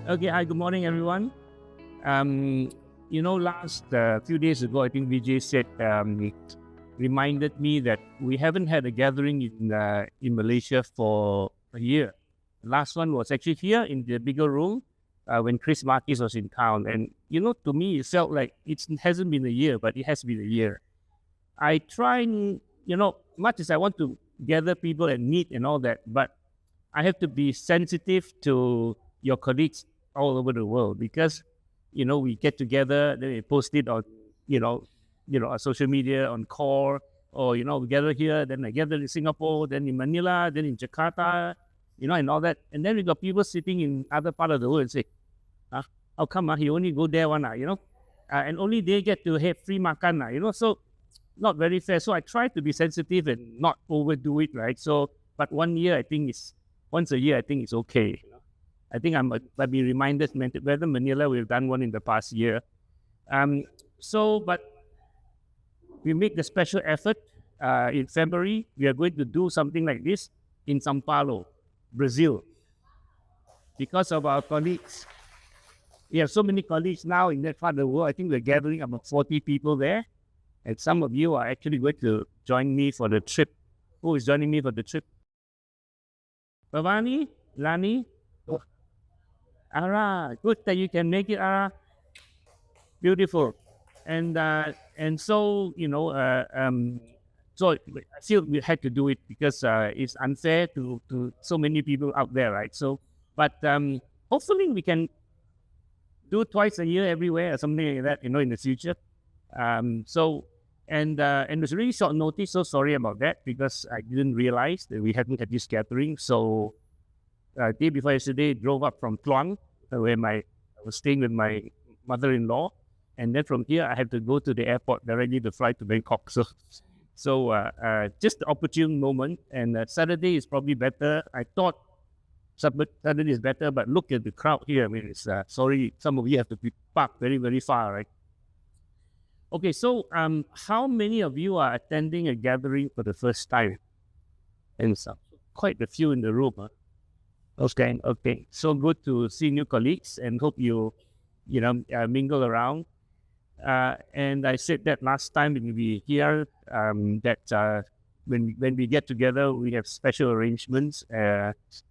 Okay, hi, good morning, everyone. Last few days ago, I think Vijay said, reminded me that we haven't had a gathering in Malaysia for a year. The last one was actually here in the bigger room when Chris Marquis was in town. And, to me, it felt like it hasn't been a year, but it has been a year. I try, much as I want to gather people and meet and all that, but I have to be sensitive to your colleagues all over the world because, we get together, then we post it on, on social media, on call, or, we gather here, then I gather in Singapore, then in Manila, then in Jakarta, and all that. And then we got people sitting in other part of the world and say, how come he only go there one, and only they get to have free makan, so not very fair. So I try to be sensitive and not overdo it, right? So, but once a year, I think it's okay. I think I'll be reminded whether Manila, we've done one in the past year. But we make the special effort in February. We are going to do something like this in São Paulo, Brazil, because of our colleagues. We have so many colleagues now in that part of the world. I think we're gathering about 40 people there. And some of you are actually going to join me for the trip. Who is joining me for the trip? Bhavani, Lani, Ara, good that you can make it, Ara. Beautiful. And so, so I feel we had to do it because it's unfair to so many people out there, right? So, but hopefully we can do twice a year everywhere or something like that, in the future. And it was really short notice, so sorry about that because I didn't realize that we hadn't had this gathering. So day before yesterday, drove up from Kluang, where I was staying with my mother-in-law, and then from here I had to go to the airport directly to fly to Bangkok. So just the opportune moment. And Saturday is probably better. I thought Saturday is better, but look at the crowd here. I mean, it's sorry, some of you have to be parked very, very far, right? Okay, so how many of you are attending a gathering for the first time? And so quite a few in the room. Huh? Okay. So good to see new colleagues and hope you mingle around. And I said that last time when we here that when we get together, we have special arrangements.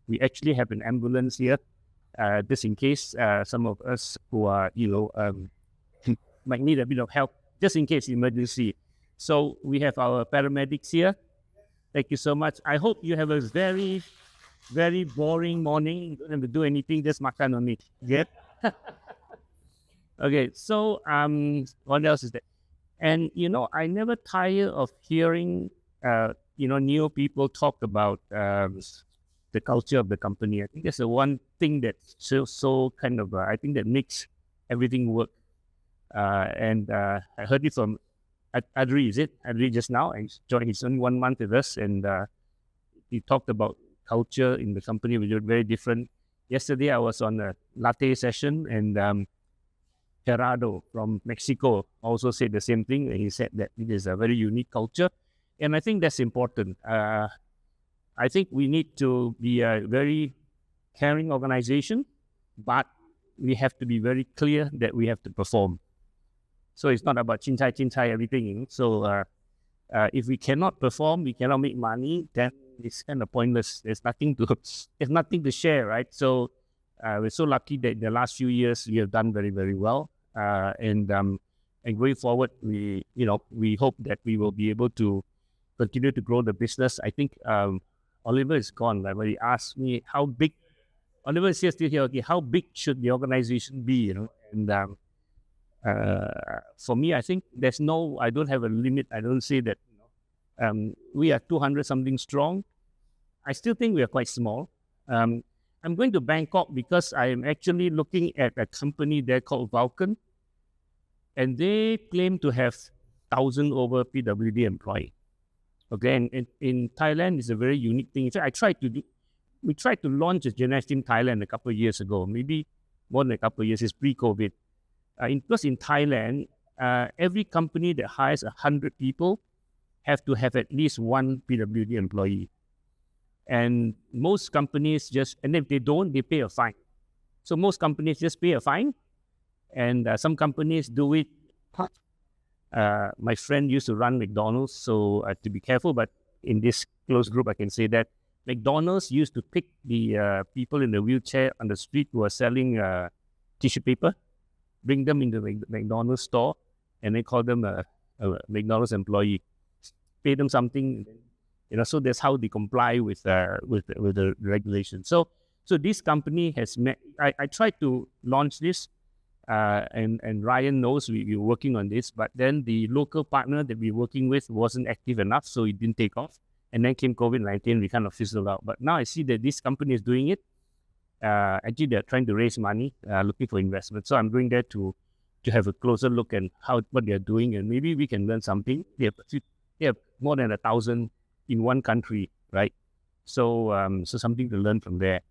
We actually have an ambulance here, just in case some of us who are might need a bit of help, just in case emergency. So we have our paramedics here. Thank you so much. I hope you have a very, very boring morning. You don't have to do anything, just makan on it. Yeah. Okay. So what else is there? And I never tire of hearing new people talk about the culture of the company. I think that's the one thing that's so kind of I think that makes everything work. And I heard it from Adri, is it? Adri just now, and he's only 1 month with us, and he talked about culture in the company, which is very different. Yesterday, I was on a latte session, and Gerardo from Mexico also said the same thing. And he said that it is a very unique culture, and I think that's important. I think we need to be a very caring organization, but we have to be very clear that we have to perform. So it's not about chin chai, everything. So if we cannot perform, we cannot make money, then it's kind of pointless. There's nothing to share, right? So we're so lucky that in the last few years we have done very, very well. And going forward, we hope that we will be able to continue to grow the business. I think Oliver is gone. Like when he asked me how big, Oliver is still here. Okay, how big should the organization be? And for me, I think I don't have a limit. I don't say that we are 200 something strong. I still think we are quite small. I'm going to Bangkok because I am actually looking at a company there called Vulcan, and they claim to have 1,000 over PWD employees. Okay, and in Thailand, it's a very unique thing. In fact, we tried to launch a Genashtim Thailand a couple of years ago, maybe more than a couple of years. It's pre-COVID. Because in Thailand, every company that hires 100 people have to have at least one PWD employee. And most companies and if they don't, they pay a fine. So most companies just pay a fine, and some companies do it. My friend used to run McDonald's, so to be careful, but in this close group, I can say that McDonald's used to pick the people in the wheelchair on the street who are selling tissue paper, bring them into the McDonald's store, and they call them a McDonald's employee, pay them something, so that's how they comply with the regulation. So this company has met. I tried to launch this. And Ryan knows we're working on this, but then the local partner that we're working with wasn't active enough, so it didn't take off. And then came COVID-19, we kind of fizzled out. But now I see that this company is doing it. Actually, they're trying to raise money, looking for investment. So I'm going there to have a closer look at what they're doing, and maybe we can learn something. They have more than 1,000 in one country, right? So something to learn from there.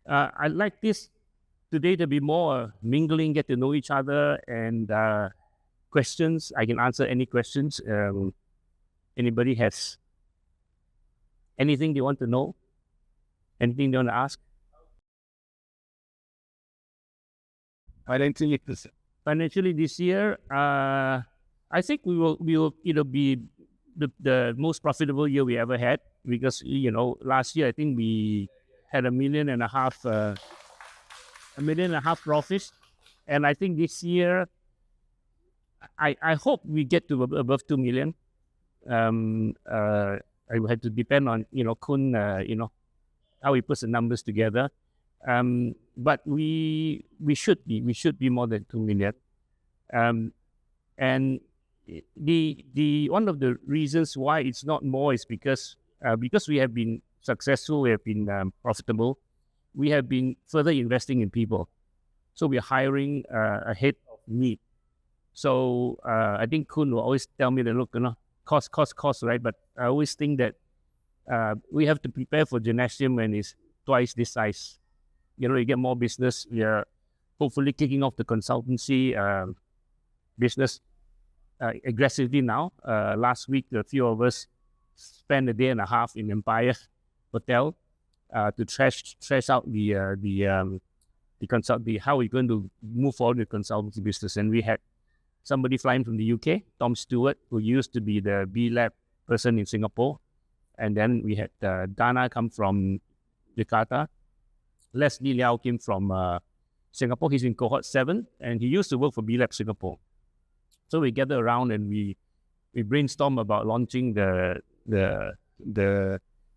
I like this today to be more mingling, get to know each other, and questions. I can answer any questions. Anybody has anything they want to know? Anything they want to ask? Financially this year, I think we will be the most profitable year we ever had, because last year I think we had $1.5 million profit, and I think this year I hope we get to above 2 million. I will have to depend on Kun, how he puts the numbers together. But we should be more than 2 million. And the one of the reasons why it's not more is because we have been successful, we have been profitable, we have been further investing in people. So we are hiring ahead of need. So I think Kun will always tell me that, look, cost, right? But I always think that we have to prepare for Genashtim when it's twice this size. You get more business. We are hopefully kicking off the consultancy business aggressively now. Last week, a few of us spent a day and a half in Empire Hotel to trash out how we're going to move forward with consultancy business. And we had somebody flying from the UK, Tom Stewart, who used to be the B Lab person in Singapore. And then we had Dana come from Jakarta. Leslie Liao came from Singapore. He's in cohort 7, and he used to work for B Lab Singapore. So we gather around and we brainstorm about launching the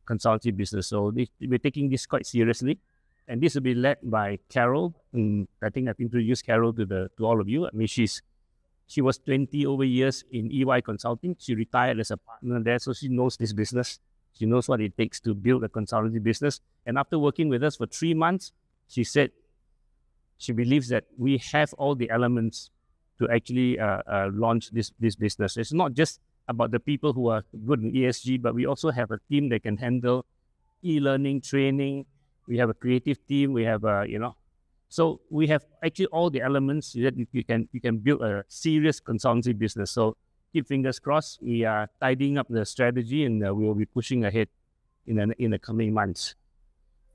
consultancy business. So we're taking this quite seriously, and this will be led by Carol. And I think I've introduced Carol to all of you. I mean, she was 20 over years in EY Consulting. She retired as a partner there, so she knows this business. She knows what it takes to build a consultancy business. And after working with us for 3 months, she said she believes that we have all the elements to actually launch this business. It's not just about the people who are good in ESG, but we also have a team that can handle e-learning, training. We have a creative team. We have so we have actually all the elements that you can build a serious consultancy business. So keep fingers crossed. We are tidying up the strategy, and we will be pushing ahead in the coming months.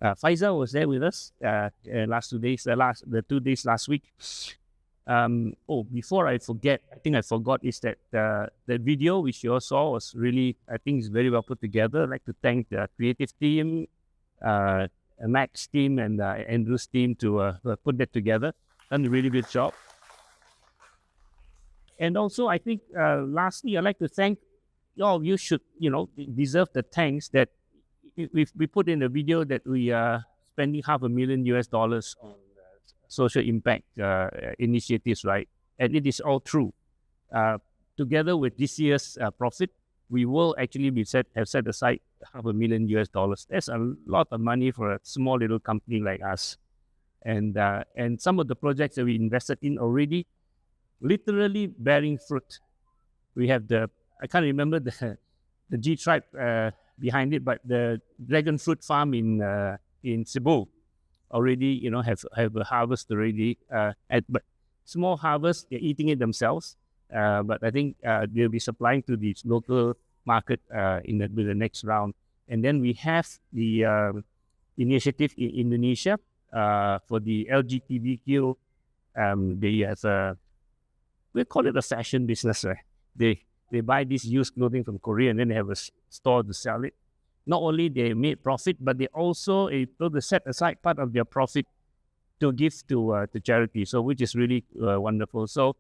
Faisal was there with us the 2 days last week. Before I forget, I think I forgot, is that the video which you all saw was really, I think, is very well put together. I'd like to thank the creative team, Max team, and Andrew's team to put that together. Done a really good job. And also, I think, lastly, I'd like to thank all of you. Should deserve the thanks that we put in the video that we are spending $500,000 on social impact initiatives, right? And it is all true. Together with this year's profit, we will actually have set aside $500,000. That's a lot of money for a small little company like us. And some of the projects that we invested in already, literally bearing fruit. We have I can't remember the G tribe behind it, but the dragon fruit farm in Cebu already, have a harvest already. But small harvest, they're eating it themselves. But I think they'll be supplying to the local market with the next round. And then we have the initiative in Indonesia. for the LGBTQ. They have we call it a fashion business, right? They buy this used clothing from Korea and then they have a store to sell it. Not only they made profit, but they also able to set aside part of their profit to give to charity. So which is really wonderful. So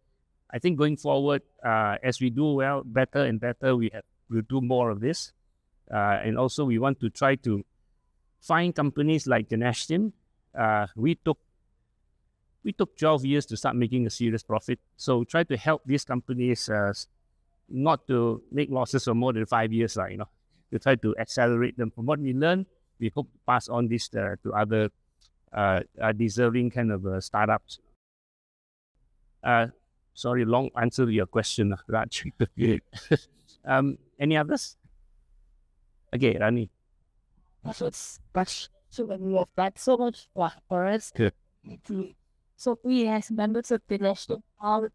I think going forward, as we do well, better and better, we'll do more of this. And also we want to try to find companies like Genashtim. We took 12 years to start making a serious profit. So try to help these companies not to make losses for more than 5 years, to try to accelerate them. From what we learn, we hope to pass on this to other deserving kind of startups. Sorry, long answer to your question, Raj. Any others? Okay, Rani. That's so much for us. Good. So we as members of the national how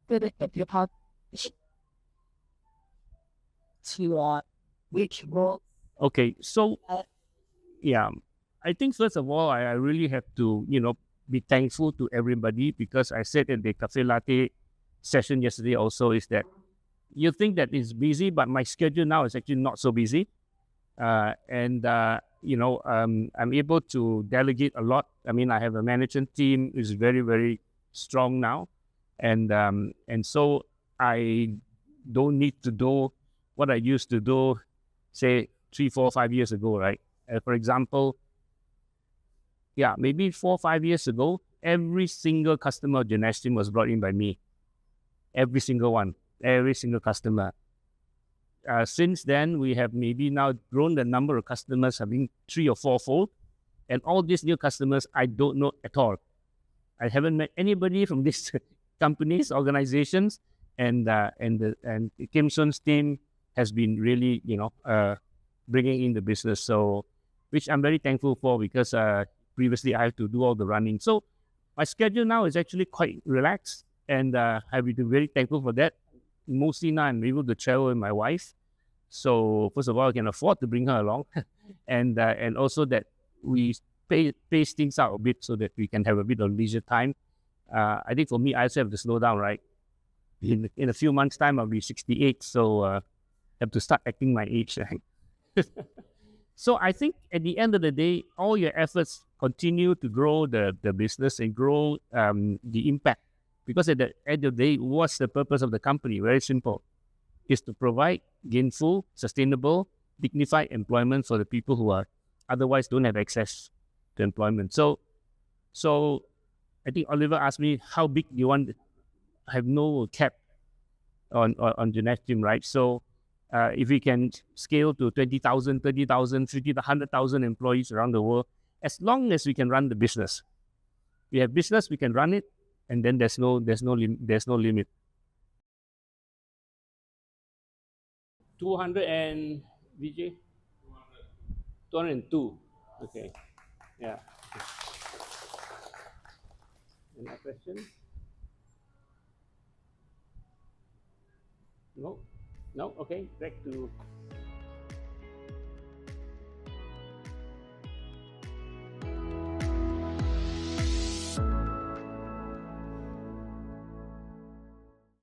to which role. Okay, so yeah, I think first of all, I really have to, be thankful to everybody because I said in the cafe latte session yesterday also is that you think that it's busy, but my schedule now is actually not so busy. And I'm able to delegate a lot. I mean, I have a management team who's very, very strong now. And so I don't need to do what I used to do, say, 3, 4, 5 years ago, right? For example, maybe 4, 5 years ago, every single customer of Genashtim was brought in by me. Every single one, every single customer. Since then, we have maybe now grown the number of customers having 3 or 4-fold. And all these new customers, I don't know at all. I haven't met anybody from these companies, organizations, and Kim Sun's team has been really, bringing in the business. So, which I'm very thankful for because previously I had to do all the running. So, my schedule now is actually quite relaxed, and I've been very thankful for that. Mostly now I'm able to travel with my wife. So first of all, I can afford to bring her along, and also that we pace things out a bit so that we can have a bit of leisure time. I think for me, I also have to slow down, right? In a few months' time, I'll be 68, so have to start acting my age. So I think at the end of the day, all your efforts continue to grow the business and grow the impact. Because at the end of the day, what's the purpose of the company? Very simple. Is to provide gainful, sustainable, dignified employment for the people who are otherwise don't have access to employment. So I think Oliver asked me, how big do you want? I have no cap on Genashtim, right? So if we can scale to 20,000, 30,000, 50,000, 100,000 employees around the world, as long as we can run the business. We have business, we can run it, and then there's no limit. 200 and VJ? 202. Okay. Yeah. Any question? No? Okay, back to